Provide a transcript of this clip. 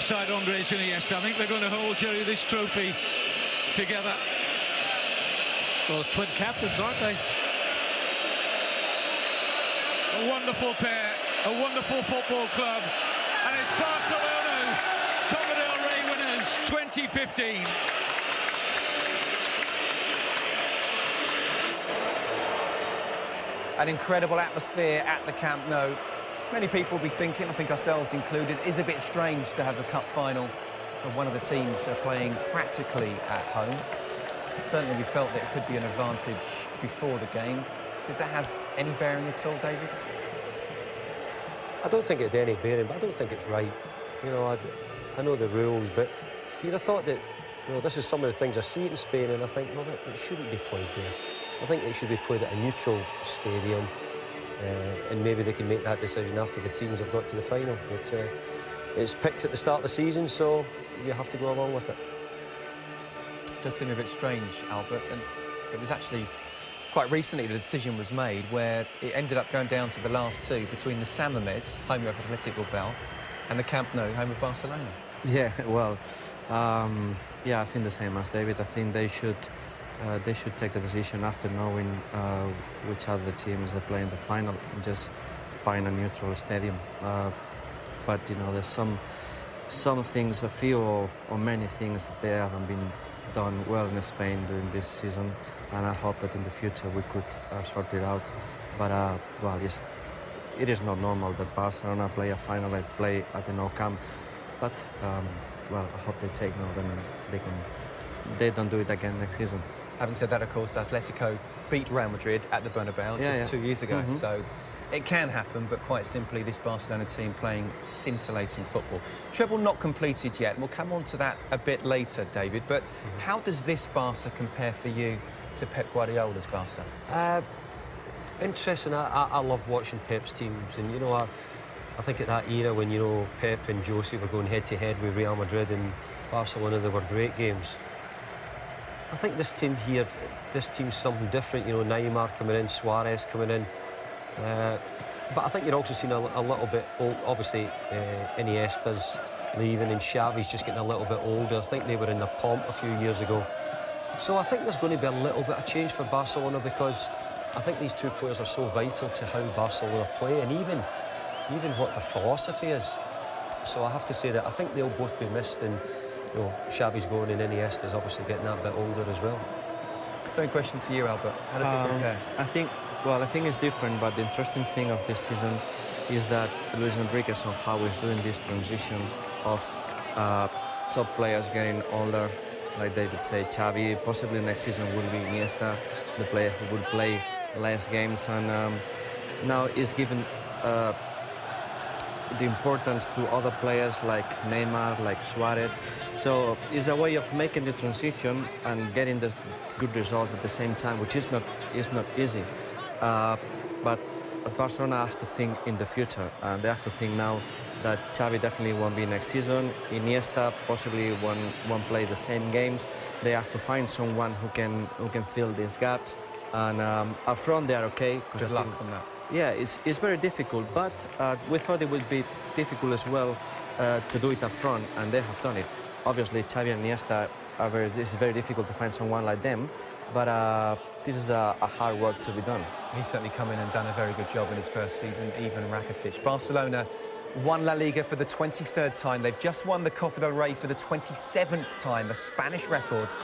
alongside Andres Iniesta. I think they're going to hold, Jerry, this trophy together. Well, twin captains, aren't they? A wonderful pair, a wonderful football club, and it's Barcelona, Copa del Rey winners 2015. An incredible atmosphere at the Camp Nou. Many people will be thinking, I think ourselves included, it is a bit strange to have a cup final when one of the teams are playing practically at home. Certainly we felt that it could be an advantage before the game. Did that have any bearing at all, David? I don't think it had any bearing, but I don't think it's right. You know, I know the rules, but you'd have thought that, you know, this is some of the things I see in Spain, and I think, well, it shouldn't be played there. I think it should be played at a neutral stadium, and maybe they can make that decision after the teams have got to the final. But it's picked at the start of the season, so you have to go along with it. It does seem a bit strange, Albert, and it was actually quite recently the decision was made where it ended up going down to the last two between the San Mamés, home of Athletic Bilbao, and the Camp Nou, home of Barcelona. Yeah, well, yeah, I think the same as David. I think they should take the decision after knowing which other teams they play in the final and just find a neutral stadium. But you know, there's some things, a few or many things that they haven't been done well in Spain during this season, and I hope that in the future we could sort it out. But well, it is not normal that Barcelona play a final and play at the Nou Camp. But well, I hope they take note and they don't do it again next season. Having said that, of course, Atletico beat Real Madrid at the Bernabeu just 2 years ago. So it can happen, but quite simply, this Barcelona team playing scintillating football. Treble not completed yet, and we'll come on to that a bit later, David. But how does this Barca compare for you to Pep Guardiola's Barca? Interesting. I love watching Pep's teams, and you know, I think at that era when, you know, Pep and Jose were going head-to-head with Real Madrid and Barcelona, they were great games. I think this team here, this team's something different. You know, Neymar coming in, Suarez coming in. But I think you're also seeing a little bit old. Obviously, Iniesta's leaving and Xavi's just getting a little bit older. I think they were in the pomp a few years ago. So I think there's going to be a little bit of change for Barcelona, because I think these two players are so vital to how Barcelona play, and even what their philosophy is. So I have to say that I think they'll both be missed, and you know, Xavi's going and Iniesta's obviously getting that bit older as well. Same question to you, Albert. How does it compare? I think it's different, but the interesting thing of this season is that Luis Enrique somehow is doing this transition of top players getting older, like David said, Xavi. Possibly next season will be Iniesta, the player who will play less games, and now is given the importance to other players like Neymar, like Suarez. So it's a way of making the transition and getting the good results at the same time, which is not easy. But Barcelona has to think in the future, and they have to think now that Xavi definitely won't be next season. Iniesta possibly won't play the same games. They have to find someone who can fill these gaps. And up front they are okay. Good luck on that. Yeah, it's very difficult, but we thought it would be difficult as well to do it up front, and they have done it. Obviously, Xavi and Iniesta this is very difficult to find someone like them, but this is a hard work to be done. He's certainly come in and done a very good job in his first season, even Rakitic. Barcelona won La Liga for the 23rd time. They've just won the Copa del Rey for the 27th time, a Spanish record.